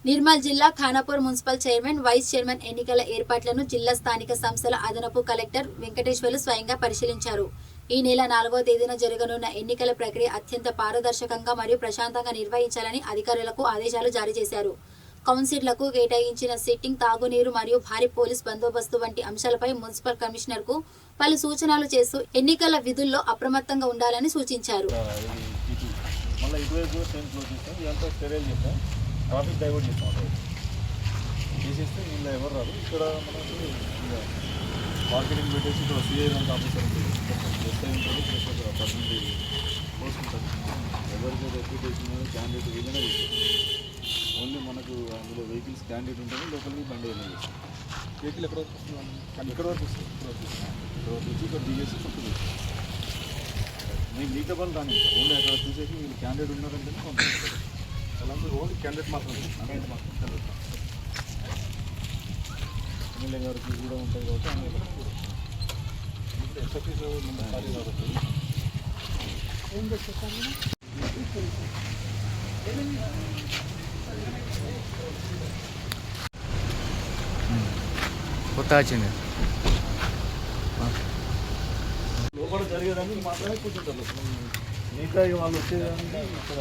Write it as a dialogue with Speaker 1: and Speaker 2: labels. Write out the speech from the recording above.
Speaker 1: నిర్మల్ జిల్లా Khanapur municipal chairman, vice chairman ఎన్నికల ఏర్పాట్లను జిల్లా స్థానిక సంస్థల అదనపు కలెక్టర్ వెంకటేశ్వర్లు స్వయంగా పరిశీలించారు. ఈ నెల 4వ తేదీన జరగనున్న ఎన్నికల ప్రక్రియ అత్యంత పారదర్శకంగా మరియు ప్రశాంతంగా నిర్వహించాలని అధికారులకు ఆదేశాలు జారీ చేశారు. కౌన్సిలర్లకు కేటాయించిన సిట్టింగ్, తాగునీరు మరియు భారీ పోలీస్ బందోబస్తు వంటి అంశాలపై మున్సిపల్ కమిషనర్కు పలు సూచనలు చేస్తూ ఎన్నికల విధుల్లో అప్రమత్తంగా ఉండాలని సూచించారు.
Speaker 2: ట్రాఫిక్ డైవర్ట్ చేస్తాం చేసేస్తే వీళ్ళు ఎవరు రాదు. ఇక్కడ మనకి మార్కెటింగ్ పెట్టేసి ఇక్కడ సిఐ రంగ ఆఫీసర్ ఉంటుంది, ఎస్ఐ ఉంటుంది, ప్లస్ ఒక పర్సెంటేజ్ పోస్ట్ ఉంటుంది. ఎవరికి రెప్యుటేషన్ క్యాండిడేట్ ఏదైనా చేస్తారు. ఓన్లీ మనకు అందులో వెహికల్స్ క్యాండిడేట్ ఉంటుంది, లోపలికి బండి అయినా చేస్తాం. వెహికల్ ఎక్కడ వరకు వస్తుంది? ఇక్కడ వరకు వస్తుంది. ఇక్కడ వరకు వచ్చి ఇక్కడ దిగేసి చుట్టూ మీకు మిగతా పని రాని ఓన్లీ అక్కడ చూసేసి వీళ్ళు క్యాండిడేట్ ఉన్నారంటే పంపిస్తారు. అలాంటి ఓన్లీ క్యాండిడేట్ మాత్రమే ఎమ్మెల్యే గారికి కూడా ఉంటుంది కాబట్టి ఎస్ఎఫ్ఈ ఖాళీ కాబట్టి
Speaker 3: కొత్త వచ్చింది
Speaker 2: లోపల జరిగేదానికి మాత్రమే కూర్చుంటారు. మిగతా వాళ్ళు వచ్చేదానికి ఇక్కడ